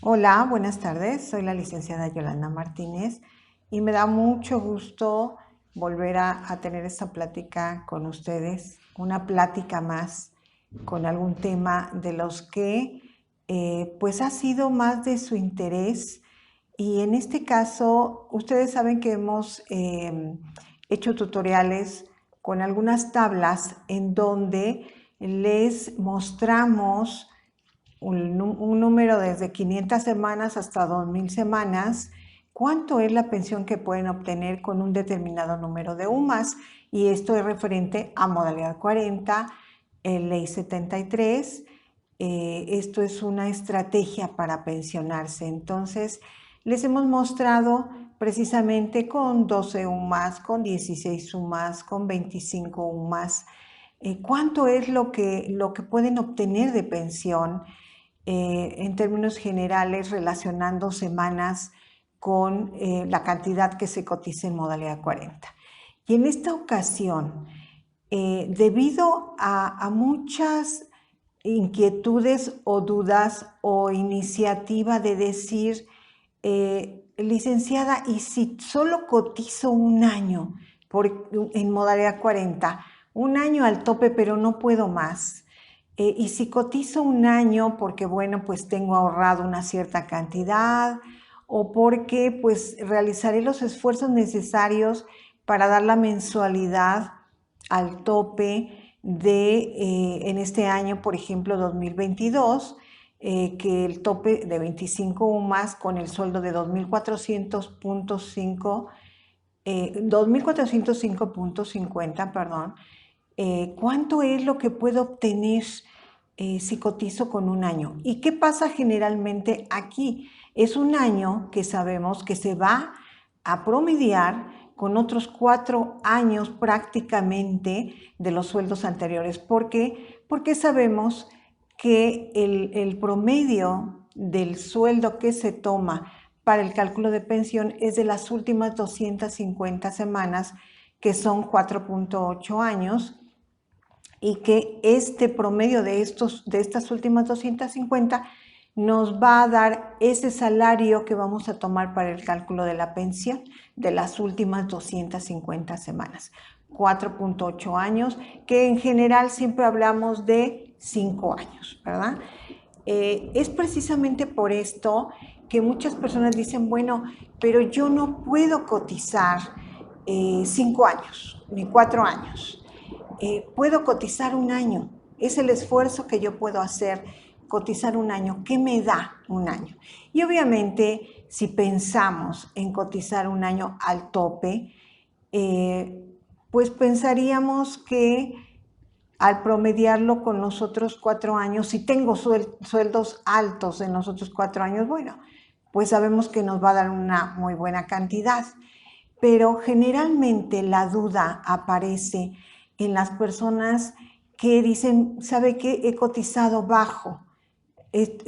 Hola, buenas tardes. Soy la licenciada Yolanda Martínez y me da mucho gusto volver a tener esta plática con ustedes, una plática más con algún tema de los que pues ha sido más de su interés. Y en este caso, ustedes saben que hemos hecho tutoriales con algunas tablas en donde les mostramos un número desde 500 semanas hasta 2000 semanas, cuánto es la pensión que pueden obtener con un determinado número de UMAS, y esto es referente a modalidad 40, ley 73. Esto es una estrategia para pensionarse. Entonces, les hemos mostrado precisamente con 12 UMAS, con 16 UMAS, con 25 UMAS, cuánto es lo que pueden obtener de pensión en términos generales, relacionando semanas con la cantidad que se cotiza en modalidad 40. Y en esta ocasión, debido a muchas inquietudes o dudas o iniciativa de decir, licenciada, ¿y si solo cotizo un año en modalidad 40? Un año al tope, pero no puedo más. Y si cotizo un año porque, bueno, pues tengo ahorrado una cierta cantidad, o porque pues realizaré los esfuerzos necesarios para dar la mensualidad al tope de, en este año, por ejemplo, 2022, que el tope de 25 UMAS con el sueldo de 2.400.5, 2.405.50, perdón. ¿Cuánto es lo que puedo obtener si cotizo con un año? ¿Y qué pasa generalmente aquí? Es un año que sabemos que se va a promediar con otros 4 años prácticamente de los sueldos anteriores. ¿Por qué? Porque sabemos que el promedio del sueldo que se toma para el cálculo de pensión es de las últimas 250 semanas, que son 4.8 años, y que este promedio de estas últimas 250 nos va a dar ese salario que vamos a tomar para el cálculo de la pensión de las últimas 250 semanas. 4.8 años, que en general siempre hablamos de 5 años, ¿verdad? Es precisamente por esto que muchas personas dicen, bueno, pero yo no puedo cotizar 5 años ni 4 años. Puedo cotizar un año. Es el esfuerzo que yo puedo hacer, cotizar un año. ¿Qué me da un año? Y obviamente, si pensamos en cotizar un año al tope, pues pensaríamos que al promediarlo con los otros 4 años, si tengo sueldos altos en los otros 4 años, bueno, pues sabemos que nos va a dar una muy buena cantidad. Pero generalmente la duda aparece en las personas que dicen, ¿sabe qué? He cotizado bajo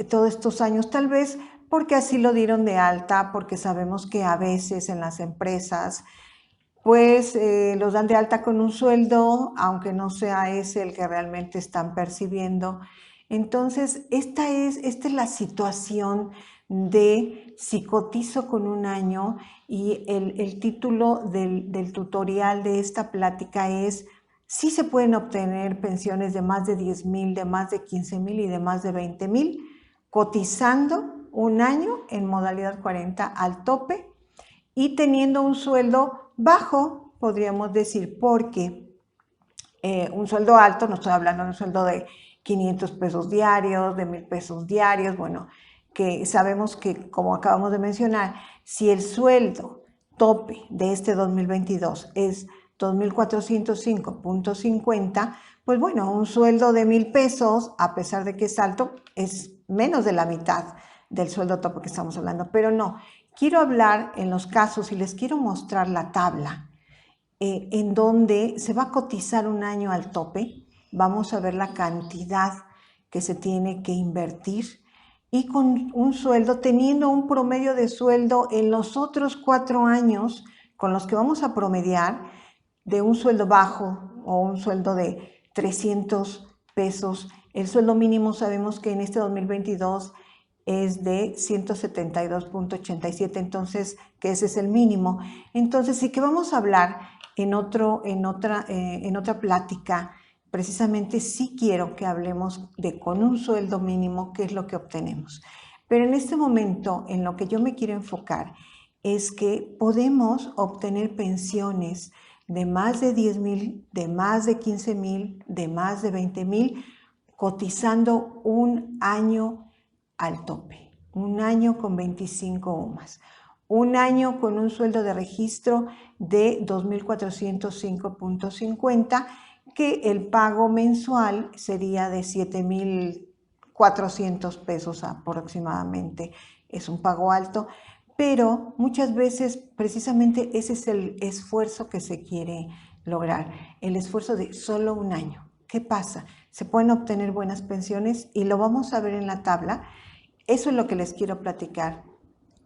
todos estos años, tal vez porque así lo dieron de alta, porque sabemos que a veces en las empresas pues los dan de alta con un sueldo, aunque no sea ese el que realmente están percibiendo. Entonces, esta es la situación de si cotizo con un año, y el título del tutorial de esta plática es: sí se pueden obtener pensiones de más de 10,000, de más de 15,000 y de más de 20,000, cotizando un año en modalidad 40 al tope y teniendo un sueldo bajo, podríamos decir, porque un sueldo alto, no estoy hablando de un sueldo de 500 pesos diarios, de 1,000 pesos diarios, bueno, que sabemos que, como acabamos de mencionar, si el sueldo tope de este 2022 es 2.405.50, pues bueno, un sueldo de 1,000 pesos, a pesar de que es alto, es menos de la mitad del sueldo tope que estamos hablando. Pero no, quiero hablar en los casos y les quiero mostrar la tabla en donde se va a cotizar un año al tope. Vamos a ver la cantidad que se tiene que invertir, y con un sueldo, teniendo un promedio de sueldo en los otros 4 años con los que vamos a promediar, de un sueldo bajo o un sueldo de 300 pesos. El sueldo mínimo sabemos que en este 2022 es de 172.87, entonces, que ese es el mínimo. Entonces, sí que vamos a hablar en otra plática. Precisamente sí quiero que hablemos de con un sueldo mínimo, qué es lo que obtenemos. Pero en este momento, en lo que yo me quiero enfocar, es que podemos obtener pensiones de más de 10,000, de más de 15,000, de más de 20,000, cotizando un año al tope, un año con 25 UMAS, un año con un sueldo de registro de 2,405.50, que el pago mensual sería de 7,400 pesos aproximadamente. Es un pago alto, pero muchas veces precisamente ese es el esfuerzo que se quiere lograr, el esfuerzo de solo un año. ¿Qué pasa? Se pueden obtener buenas pensiones y lo vamos a ver en la tabla. Eso es lo que les quiero platicar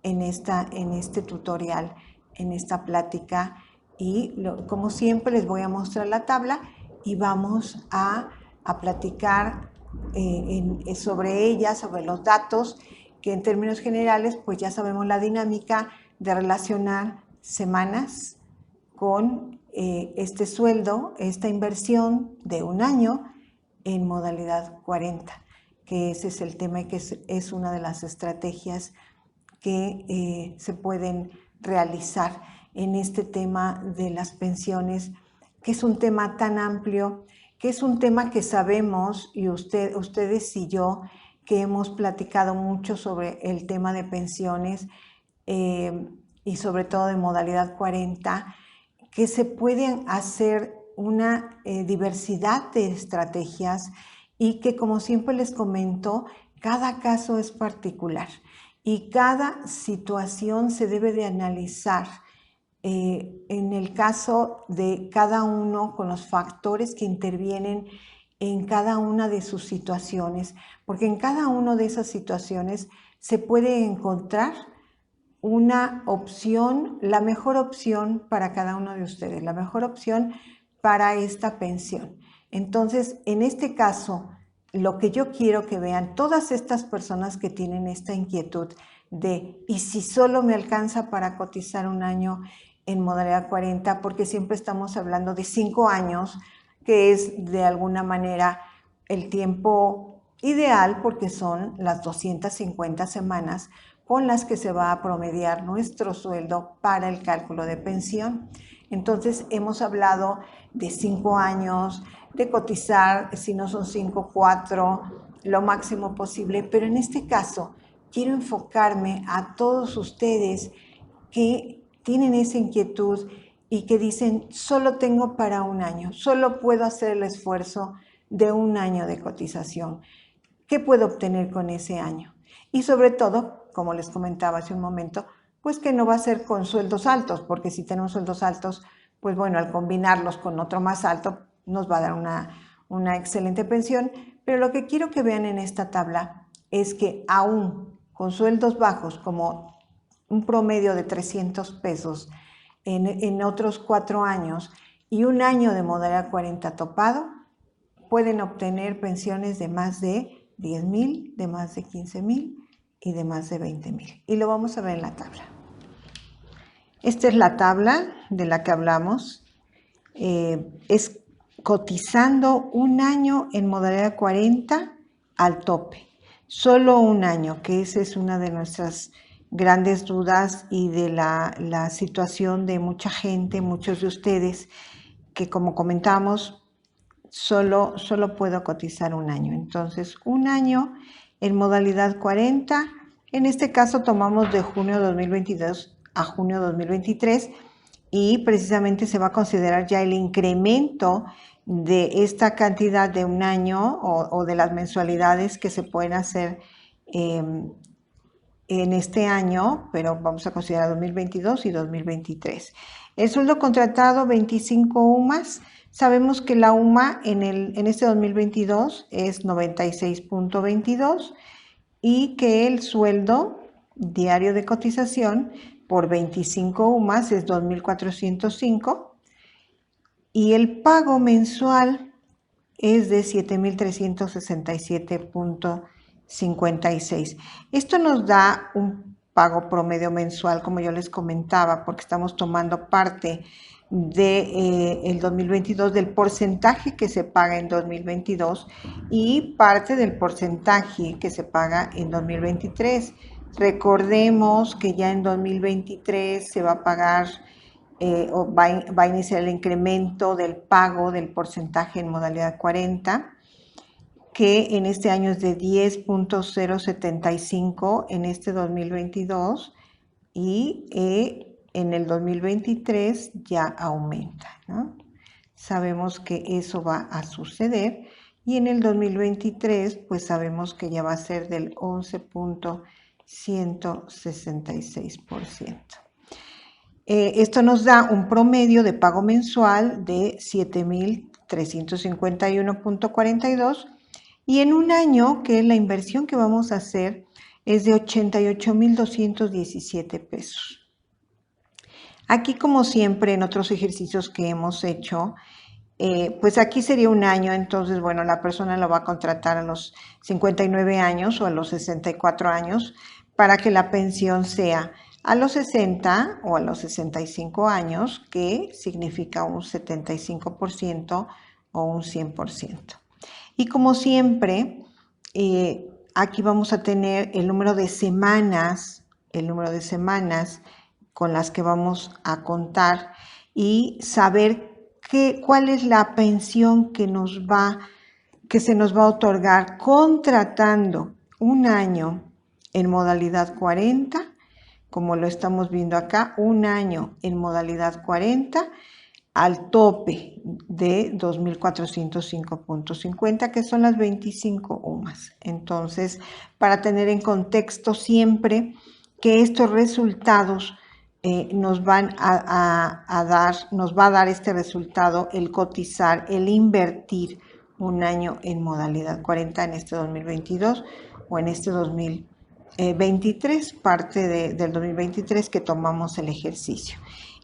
en este tutorial, en esta plática, y como siempre les voy a mostrar la tabla y vamos a platicar sobre ella, sobre los datos, que en términos generales pues ya sabemos la dinámica de relacionar semanas con este sueldo, esta inversión de un año en modalidad 40, que ese es el tema y que es una de las estrategias que se pueden realizar en este tema de las pensiones, que es un tema tan amplio, que es un tema que sabemos, y ustedes y yo, que hemos platicado mucho sobre el tema de pensiones y sobre todo de modalidad 40, que se pueden hacer una diversidad de estrategias y que, como siempre les comento, cada caso es particular y cada situación se debe de analizar en el caso de cada uno con los factores que intervienen en cada una de sus situaciones, porque en cada una de esas situaciones se puede encontrar una opción, la mejor opción para cada uno de ustedes, la mejor opción para esta pensión. Entonces, en este caso, lo que yo quiero que vean todas estas personas que tienen esta inquietud de, ¿y si solo me alcanza para cotizar un año en modalidad 40? Porque siempre estamos hablando de 5 años, que es de alguna manera el tiempo ideal, porque son las 250 semanas con las que se va a promediar nuestro sueldo para el cálculo de pensión. Entonces, hemos hablado de 5 años, de cotizar, si no son 5, 4, lo máximo posible, pero en este caso quiero enfocarme a todos ustedes que tienen esa inquietud y que dicen, solo tengo para un año, solo puedo hacer el esfuerzo de un año de cotización. ¿Qué puedo obtener con ese año? Y sobre todo, como les comentaba hace un momento, pues que no va a ser con sueldos altos, porque si tenemos sueldos altos, pues bueno, al combinarlos con otro más alto, nos va a dar una excelente pensión. Pero lo que quiero que vean en esta tabla es que aún con sueldos bajos, como un promedio de 300 pesos en otros 4 años y un año de modalidad 40 topado, pueden obtener pensiones de más de 10,000, de más de 15,000 y de más de 20,000. Y lo vamos a ver en la tabla. Esta es la tabla de la que hablamos. Es cotizando un año en modalidad 40 al tope. Solo un año, que esa es una de nuestras grandes dudas y de la situación de mucha gente, muchos de ustedes, que como comentamos, solo puedo cotizar un año. Entonces, un año en modalidad 40, en este caso tomamos de junio 2022 a junio 2023 y precisamente se va a considerar ya el incremento de esta cantidad de un año o de las mensualidades que se pueden hacer en este año, pero vamos a considerar 2022 y 2023. El sueldo contratado, 25 UMAS. Sabemos que la UMA en este 2022 es 96.22 y que el sueldo diario de cotización por 25 UMAS es 2,405 y el pago mensual es de 7,367.50. 56. Esto nos da un pago promedio mensual, como yo les comentaba, porque estamos tomando parte de el 2022, del porcentaje que se paga en 2022 y parte del porcentaje que se paga en 2023. Recordemos que ya en 2023 se va a pagar o va a iniciar el incremento del pago del porcentaje en modalidad 40, que en este año es de 10.075 en este 2022 y en el 2023 ya aumenta, ¿no? Sabemos que eso va a suceder y en el 2023 pues sabemos que ya va a ser del 11.166%. Esto nos da un promedio de pago mensual de 7.351.42 y en un año que la inversión que vamos a hacer es de 88.217 pesos. Aquí, como siempre, en otros ejercicios que hemos hecho, pues aquí sería un año, entonces, bueno, la persona lo va a contratar a los 59 años o a los 64 años para que la pensión sea a los 60 o a los 65 años, que significa un 75% o un 100%. Y como siempre, aquí vamos a tener el número de semanas con las que vamos a contar y saber cuál es la pensión que se nos va a otorgar contratando un año en modalidad 40, como lo estamos viendo acá, un año en modalidad 40 al tope de 2.405.50, que son las 25 UMAS. Entonces, para tener en contexto siempre que estos resultados nos va a dar este resultado, el cotizar, el invertir un año en modalidad 40 en este 2022 o en este 2023, parte del 2023 que tomamos el ejercicio.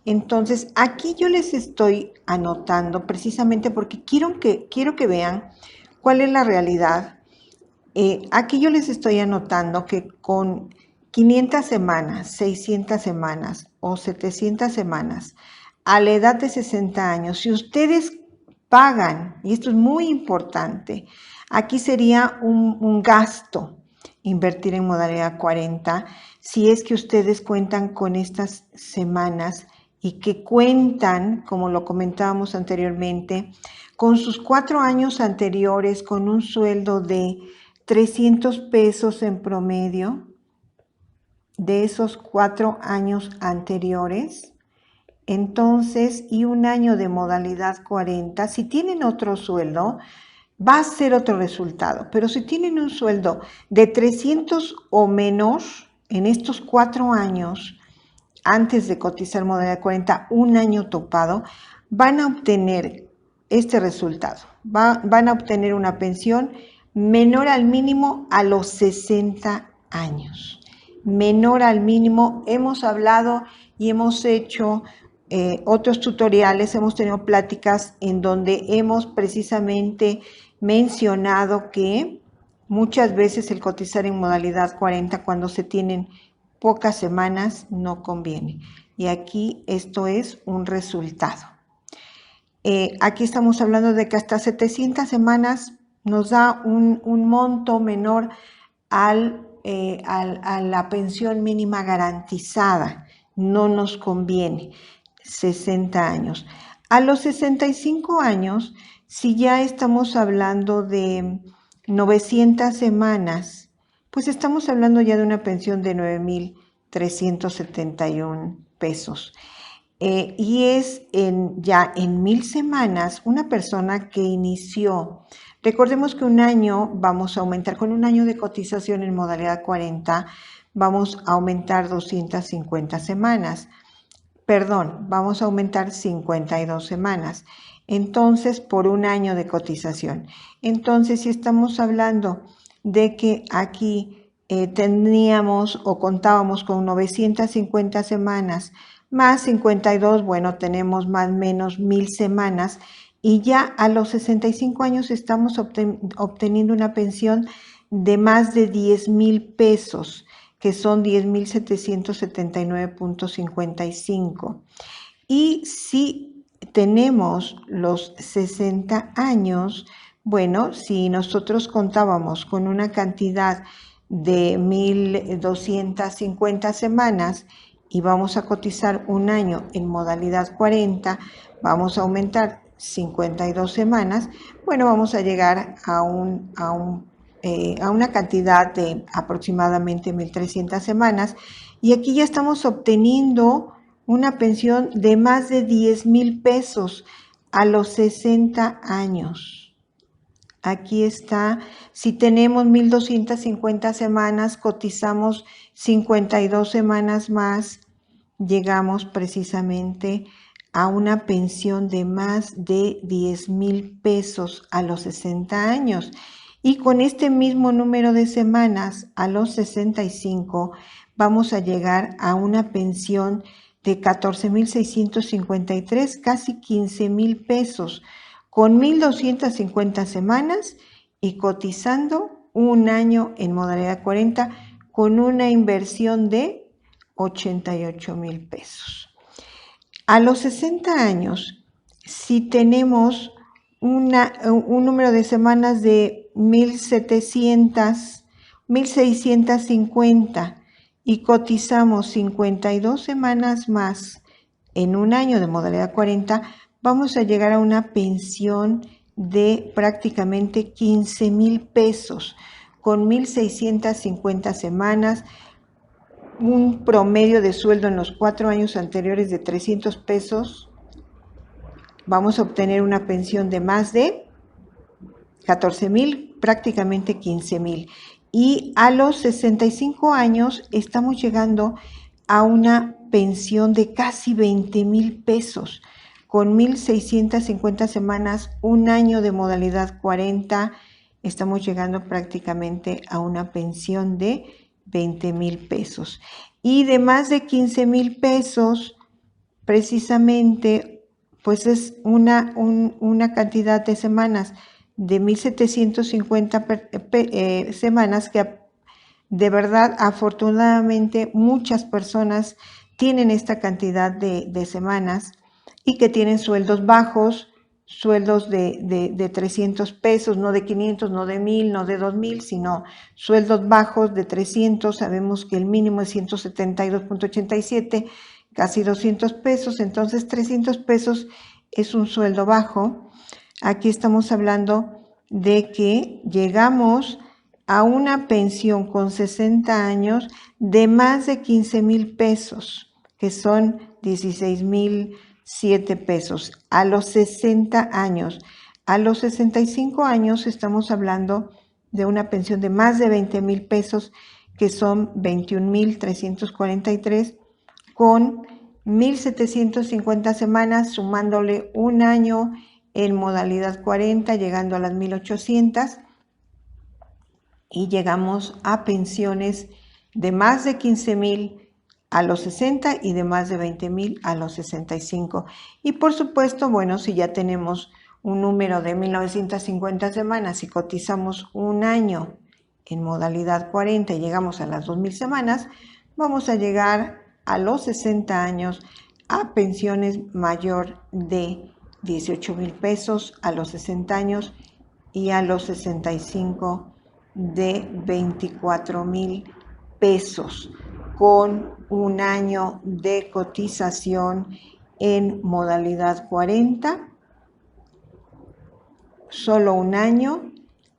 Entonces, aquí yo les estoy anotando precisamente porque quiero que vean cuál es la realidad. Aquí yo les estoy anotando que con 500 semanas, 600 semanas o 700 semanas a la edad de 60 años, si ustedes pagan, y esto es muy importante, aquí sería un gasto invertir en modalidad 40, si es que ustedes cuentan con estas semanas y que cuentan, como lo comentábamos anteriormente, con sus 4 años anteriores con un sueldo de 300 pesos en promedio de esos 4 años anteriores. Entonces, y un año de modalidad 40, si tienen otro sueldo, va a ser otro resultado. Pero si tienen un sueldo de 300 o menos en estos 4 años, antes de cotizar modalidad 40, un año topado, van a obtener este resultado. Van a obtener una pensión menor al mínimo a los 60 años. Menor al mínimo. Hemos hablado y hemos hecho otros tutoriales, hemos tenido pláticas en donde hemos precisamente mencionado que muchas veces el cotizar en modalidad 40 cuando se tienen pocas semanas no conviene. Y aquí esto es un resultado. Aquí estamos hablando de que hasta 700 semanas nos da un monto menor a la pensión mínima garantizada. No nos conviene. 60 años. A los 65 años, si ya estamos hablando de 900 semanas, pues estamos hablando ya de una pensión de 9.371 pesos. Y es ya en 1,000 semanas una persona que inició. Recordemos que un año vamos a aumentar, con un año de cotización en modalidad 40, vamos a aumentar 250 semanas. Perdón, vamos a aumentar 52 semanas. Entonces, por un año de cotización. Entonces, si estamos hablando de que aquí teníamos o contábamos con 950 semanas más 52, bueno, tenemos más o menos 1,000 semanas y ya a los 65 años estamos obteniendo una pensión de más de 10,000 pesos, que son 10,779.55. Y si tenemos los 60 años, bueno, si nosotros contábamos con una cantidad de 1,250 semanas y vamos a cotizar un año en modalidad 40, vamos a aumentar 52 semanas, bueno, vamos a llegar a una cantidad de aproximadamente 1,300 semanas, y aquí ya estamos obteniendo una pensión de más de 10,000 pesos a los 60 años. Aquí está, si tenemos 1,250 semanas, cotizamos 52 semanas más, llegamos precisamente a una pensión de más de 10,000 pesos a los 60 años. Y con este mismo número de semanas a los 65 vamos a llegar a una pensión de 14,653, casi 15,000 pesos, con 1,250 semanas y cotizando un año en modalidad 40 con una inversión de 88,000 pesos. A los 60 años, si tenemos un número de semanas de 1,650 y cotizamos 52 semanas más en un año de modalidad 40, vamos a llegar a una pensión de prácticamente 15,000 pesos con 1,650 semanas, un promedio de sueldo en los 4 años anteriores de 300 pesos, vamos a obtener una pensión de más de 14,000, prácticamente 15,000. Y a los 65 años estamos llegando a una pensión de casi 20,000 pesos, con 1,650 semanas, un año de modalidad 40, estamos llegando prácticamente a una pensión de 20,000 pesos. Y de más de 15,000 pesos, precisamente, pues es una cantidad de semanas de 1,750 semanas que de verdad, afortunadamente, muchas personas tienen esta cantidad de semanas y que tienen sueldos bajos, sueldos de 300 pesos, no de 500, no de 1,000, no de 2,000, sino sueldos bajos de 300. Sabemos que el mínimo es 172.87, casi 200 pesos, entonces 300 pesos es un sueldo bajo. Aquí estamos hablando de que llegamos a una pensión con 60 años de más de 15,000 pesos, que son 16,007 pesos a los 60 años. A los 65 años estamos hablando de una pensión de más de 20,000 pesos, que son 21,343, con 1,750 semanas, sumándole un año en modalidad 40, llegando a las 1,800, y llegamos a pensiones de más de 15,000 a los 60 y de más de 20,000 a los 65. Y por supuesto, bueno, si ya tenemos un número de 1,950 semanas y cotizamos un año en modalidad 40 y llegamos a las 2,000 semanas, vamos a llegar a los 60 años a pensiones mayor de 18,000 pesos a los 60 años y a los 65 de 24,000 pesos, con un año de cotización en modalidad 40, solo un año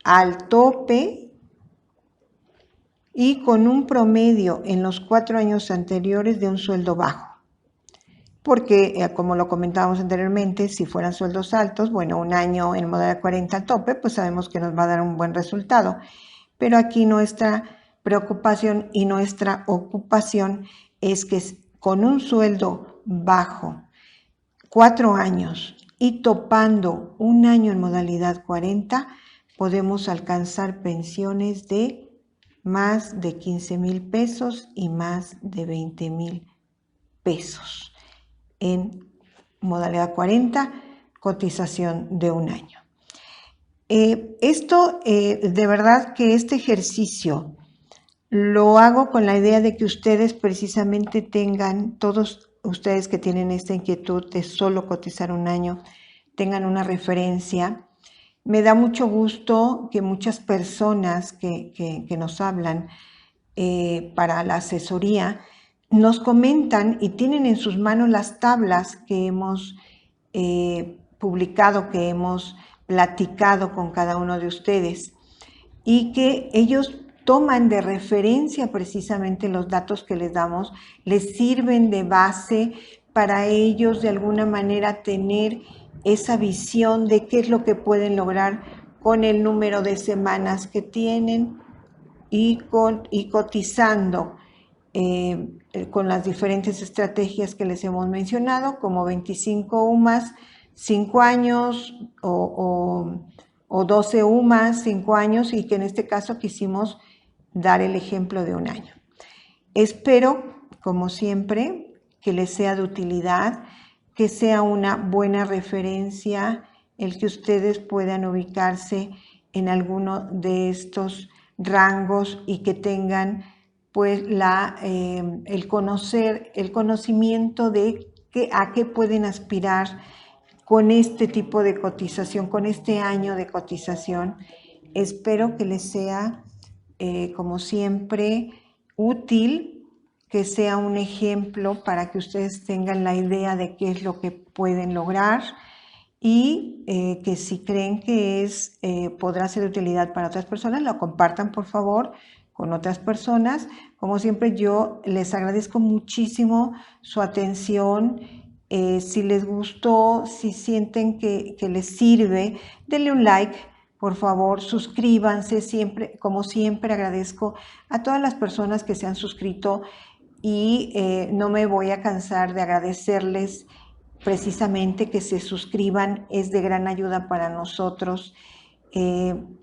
al tope y con un promedio en los 4 años anteriores de un sueldo bajo. Porque, como lo comentábamos anteriormente, si fueran sueldos altos, bueno, un año en modalidad 40 al tope, pues sabemos que nos va a dar un buen resultado. Pero aquí nuestra preocupación y nuestra ocupación es que con un sueldo bajo, 4 años y topando un año en modalidad 40, podemos alcanzar pensiones de más de 15,000 pesos y más de 20,000 pesos en modalidad 40, cotización de un año. De verdad que este ejercicio lo hago con la idea de que ustedes precisamente tengan, todos ustedes que tienen esta inquietud de solo cotizar un año, tengan una referencia. Me da mucho gusto que muchas personas que nos hablan para la asesoría nos comentan y tienen en sus manos las tablas que hemos publicado, que hemos platicado con cada uno de ustedes y que ellos toman de referencia precisamente los datos que les damos, les sirven de base para ellos de alguna manera tener esa visión de qué es lo que pueden lograr con el número de semanas que tienen y cotizando con las diferentes estrategias que les hemos mencionado, como 25 UMAS, 5 años o 12 UMAS, 5 años, y que en este caso quisimos dar el ejemplo de un año. Espero, como siempre, que les sea de utilidad, que sea una buena referencia el que ustedes puedan ubicarse en alguno de estos rangos y que tengan pues el conocimiento de a qué pueden aspirar con este tipo de cotización, con este año de cotización. Espero que les sea, como siempre, útil, que sea un ejemplo para que ustedes tengan la idea de qué es lo que pueden lograr y que si creen que podrá ser de utilidad para otras personas, lo compartan por favor con otras personas. Como siempre, yo les agradezco muchísimo su atención. Si les gustó, si sienten que les sirve, denle un like, por favor, suscríbanse. Siempre, como siempre, agradezco a todas las personas que se han suscrito y no me voy a cansar de agradecerles precisamente que se suscriban. Es de gran ayuda para nosotros,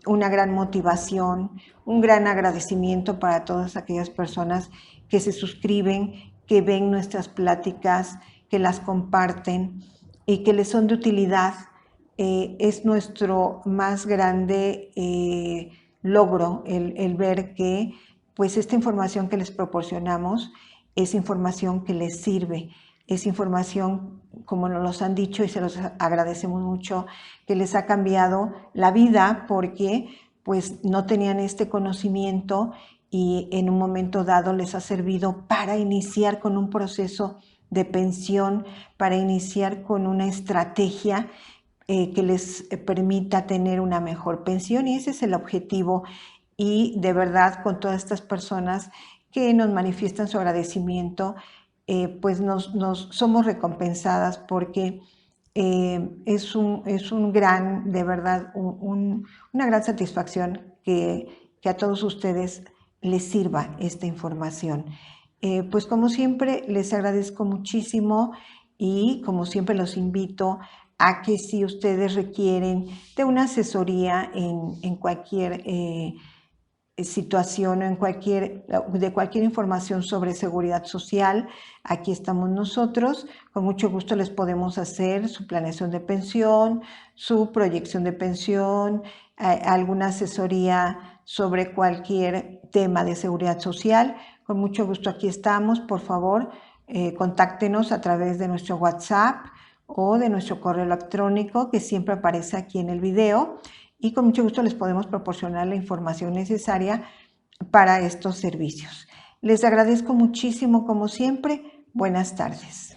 una gran motivación, un gran agradecimiento para todas aquellas personas que se suscriben, que ven nuestras pláticas, que las comparten y que les son de utilidad. Es nuestro más grande logro el ver que pues esta información que les proporcionamos es información que les sirve, es información, como nos los han dicho y se los agradecemos mucho, que les ha cambiado la vida porque pues no tenían este conocimiento y en un momento dado les ha servido para iniciar con un proceso de pensión, para iniciar con una estrategia que les permita tener una mejor pensión, y ese es el objetivo. Y de verdad, con todas estas personas que nos manifiestan su agradecimiento, pues somos recompensadas porque es un gran, de verdad, una gran satisfacción que a todos ustedes les sirva esta información. Pues como siempre, les agradezco muchísimo y como siempre los invito a que si ustedes requieren de una asesoría en cualquier situación o de cualquier información sobre seguridad social, aquí estamos nosotros. Con mucho gusto les podemos hacer su planeación de pensión, su proyección de pensión, alguna asesoría sobre cualquier tema de seguridad social. Con mucho gusto aquí estamos. Por favor, contáctenos a través de nuestro WhatsApp o de nuestro correo electrónico que siempre aparece aquí en el video, y con mucho gusto les podemos proporcionar la información necesaria para estos servicios. Les agradezco muchísimo, como siempre. Buenas tardes.